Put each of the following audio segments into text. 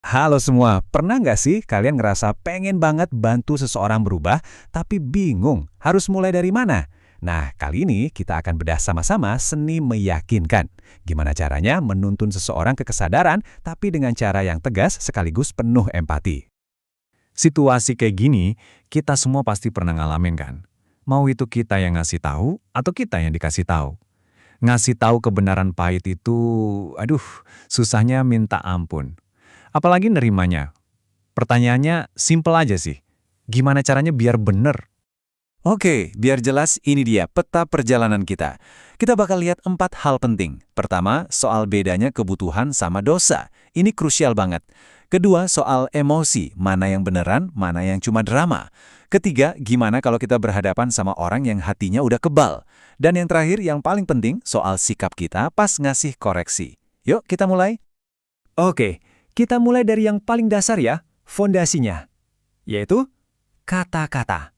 Halo semua, pernah nggak sih kalian ngerasa pengen banget bantu seseorang berubah, tapi bingung harus mulai dari mana? Nah, kali ini kita akan bedah sama-sama seni meyakinkan. Gimana caranya menuntun seseorang ke kesadaran, tapi dengan cara yang tegas sekaligus penuh empati. Situasi kayak gini, kita semua pasti pernah ngalamin kan? Mau itu kita yang ngasih tahu atau kita yang dikasih tahu. Ngasih tahu kebenaran pahit itu, aduh, susahnya minta ampun. Apalagi nerimanya. Pertanyaannya simpel aja sih. Gimana caranya biar bener? Oke, biar jelas ini dia peta perjalanan kita. Kita bakal lihat 4 hal penting. Pertama, soal bedanya kebutuhan sama dosa. Ini krusial banget. Kedua, soal emosi, mana yang beneran, mana yang cuma drama. Ketiga, gimana kalau kita berhadapan sama orang yang hatinya udah kebal. Dan yang terakhir, yang paling penting, soal sikap kita pas ngasih koreksi. Yuk, kita mulai. Oke, kita mulai dari yang paling dasar ya, fondasinya, yaitu kata-kata.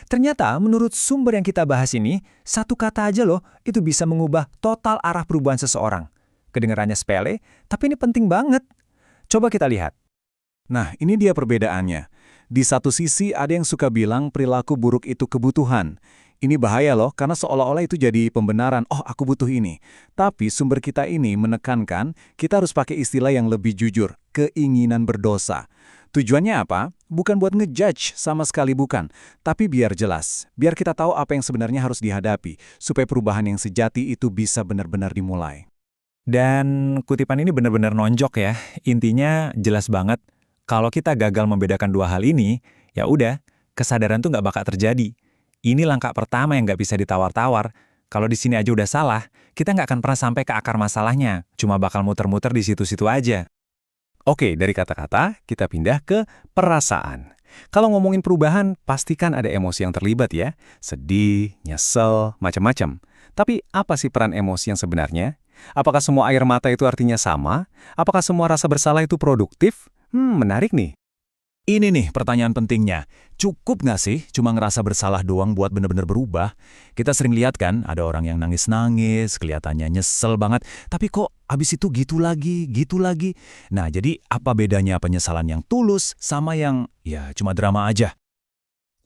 Ternyata menurut sumber yang kita bahas ini, satu kata aja loh itu bisa mengubah total arah perubahan seseorang. Kedengarannya sepele, tapi ini penting banget. Coba kita lihat. Nah, ini dia perbedaannya. Di satu sisi ada yang suka bilang perilaku buruk itu kebutuhan. Ini bahaya loh, karena seolah-olah itu jadi pembenaran, oh aku butuh ini. Tapi sumber kita ini menekankan kita harus pakai istilah yang lebih jujur, keinginan berdosa. Tujuannya apa? Bukan buat ngejudge, sama sekali bukan. Tapi biar jelas, biar kita tahu apa yang sebenarnya harus dihadapi, supaya perubahan yang sejati itu bisa benar-benar dimulai. Dan kutipan ini benar-benar nonjok ya. Intinya jelas banget. Kalau kita gagal membedakan dua hal ini, ya udah, kesadaran tuh nggak bakal terjadi. Ini langkah pertama yang nggak bisa ditawar-tawar. Kalau di sini aja udah salah, kita nggak akan pernah sampai ke akar masalahnya. Cuma bakal muter-muter di situ-situ aja. Oke, dari kata-kata kita pindah ke perasaan. Kalau ngomongin perubahan, pastikan ada emosi yang terlibat ya. Sedih, nyesel, macam-macam. Tapi apa sih peran emosi yang sebenarnya? Apakah semua air mata itu artinya sama? Apakah semua rasa bersalah itu produktif? Menarik nih. Ini nih pertanyaan pentingnya. Cukup nggak sih cuma ngerasa bersalah doang buat bener-bener berubah? Kita sering lihat kan, ada orang yang nangis-nangis, kelihatannya nyesel banget, tapi kok abis itu gitu lagi, gitu lagi. Nah, jadi apa bedanya penyesalan yang tulus sama yang ya cuma drama aja?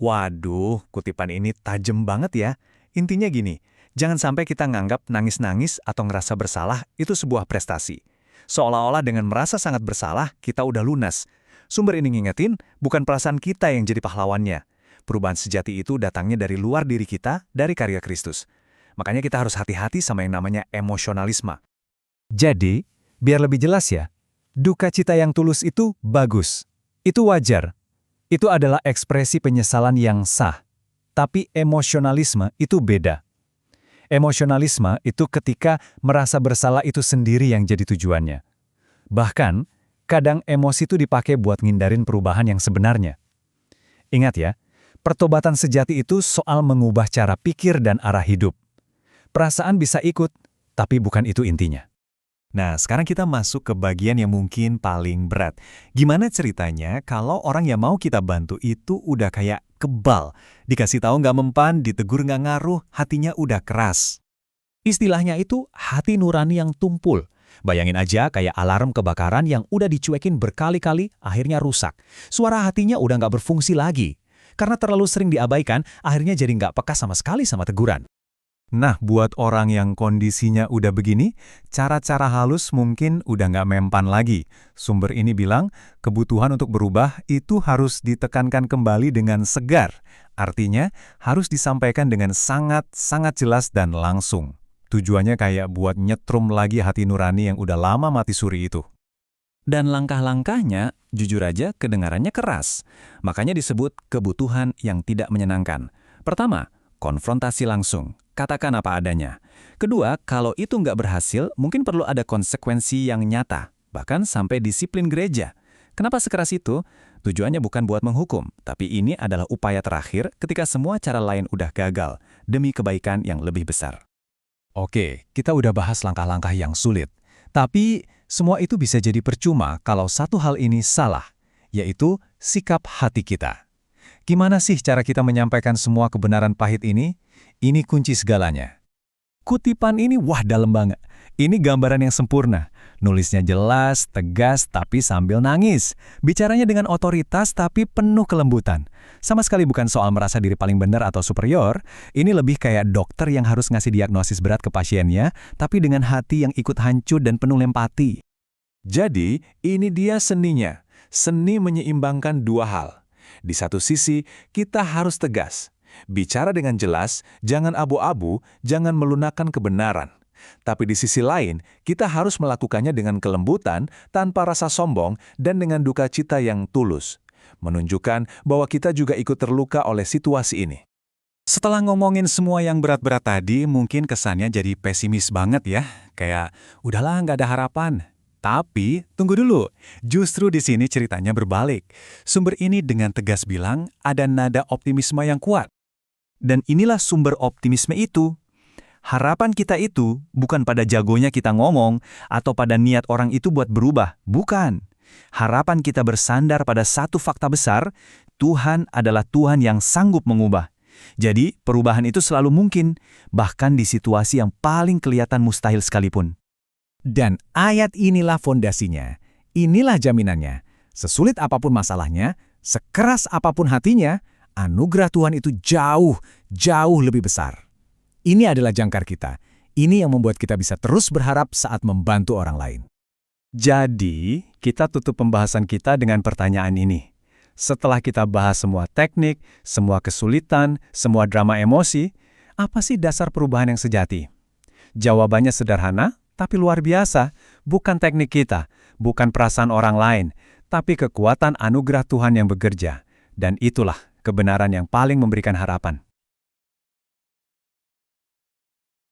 Waduh, kutipan ini tajam banget ya. Intinya gini, jangan sampai kita nganggap nangis-nangis atau ngerasa bersalah itu sebuah prestasi. Seolah-olah dengan merasa sangat bersalah, kita udah lunas. Sumber ini ngingetin, bukan perasaan kita yang jadi pahlawannya. Perubahan sejati itu datangnya dari luar diri kita, dari karya Kristus. Makanya kita harus hati-hati sama yang namanya emosionalisme. Jadi, biar lebih jelas ya, duka cita yang tulus itu bagus. Itu wajar. Itu adalah ekspresi penyesalan yang sah. Tapi emosionalisme itu beda. Emosionalisme itu ketika merasa bersalah itu sendiri yang jadi tujuannya. Bahkan, kadang emosi itu dipakai buat ngindarin perubahan yang sebenarnya. Ingat ya, pertobatan sejati itu soal mengubah cara pikir dan arah hidup. Perasaan bisa ikut, tapi bukan itu intinya. Nah, sekarang kita masuk ke bagian yang mungkin paling berat. Gimana ceritanya kalau orang yang mau kita bantu itu udah kayak kebal? Dikasih tahu nggak mempan, ditegur nggak ngaruh, hatinya udah keras. Istilahnya itu hati nurani yang tumpul. Bayangin aja kayak alarm kebakaran yang udah dicuekin berkali-kali, akhirnya rusak. Suara hatinya udah nggak berfungsi lagi. Karena terlalu sering diabaikan, akhirnya jadi nggak peka sama sekali sama teguran. Nah, buat orang yang kondisinya udah begini, cara-cara halus mungkin udah nggak mempan lagi. Sumber ini bilang, kebutuhan untuk berubah itu harus ditekankan kembali dengan segar. Artinya, harus disampaikan dengan sangat-sangat jelas dan langsung. Tujuannya kayak buat nyetrum lagi hati nurani yang udah lama mati suri itu. Dan langkah-langkahnya, jujur aja kedengarannya keras. Makanya disebut kebutuhan yang tidak menyenangkan. Pertama, konfrontasi langsung. Katakan apa adanya. Kedua, kalau itu nggak berhasil, mungkin perlu ada konsekuensi yang nyata. Bahkan sampai disiplin gereja. Kenapa sekeras itu? Tujuannya bukan buat menghukum, tapi ini adalah upaya terakhir ketika semua cara lain udah gagal, demi kebaikan yang lebih besar. Oke, kita udah bahas langkah-langkah yang sulit. Tapi, semua itu bisa jadi percuma kalau satu hal ini salah, yaitu sikap hati kita. Gimana sih cara kita menyampaikan semua kebenaran pahit ini? Ini kunci segalanya. Kutipan ini wah dalam banget. Ini gambaran yang sempurna. Nulisnya jelas, tegas, tapi sambil nangis. Bicaranya dengan otoritas, tapi penuh kelembutan. Sama sekali bukan soal merasa diri paling benar atau superior. Ini lebih kayak dokter yang harus ngasih diagnosis berat ke pasiennya, tapi dengan hati yang ikut hancur dan penuh empati. Jadi, ini dia seninya. Seni menyeimbangkan dua hal. Di satu sisi, kita harus tegas. Bicara dengan jelas, jangan abu-abu, jangan melunakkan kebenaran. Tapi di sisi lain, kita harus melakukannya dengan kelembutan, tanpa rasa sombong, dan dengan duka cita yang tulus. Menunjukkan bahwa kita juga ikut terluka oleh situasi ini. Setelah ngomongin semua yang berat-berat tadi, mungkin kesannya jadi pesimis banget ya. Kayak, udahlah nggak ada harapan. Tapi, tunggu dulu. Justru di sini ceritanya berbalik. Sumber ini dengan tegas bilang ada nada optimisme yang kuat. Dan inilah sumber optimisme itu. Harapan kita itu bukan pada jagonya kita ngomong atau pada niat orang itu buat berubah. Bukan. Harapan kita bersandar pada satu fakta besar, Tuhan adalah Tuhan yang sanggup mengubah. Jadi, perubahan itu selalu mungkin, bahkan di situasi yang paling kelihatan mustahil sekalipun. Dan ayat inilah fondasinya. Inilah jaminannya. Sesulit apapun masalahnya, sekeras apapun hatinya, anugerah Tuhan itu jauh, jauh lebih besar. Ini adalah jangkar kita. Ini yang membuat kita bisa terus berharap saat membantu orang lain. Jadi, kita tutup pembahasan kita dengan pertanyaan ini. Setelah kita bahas semua teknik, semua kesulitan, semua drama emosi, apa sih dasar perubahan yang sejati? Jawabannya sederhana, tapi luar biasa. Bukan teknik kita, bukan perasaan orang lain, tapi kekuatan anugerah Tuhan yang bekerja. Dan itulah kebenaran yang paling memberikan harapan.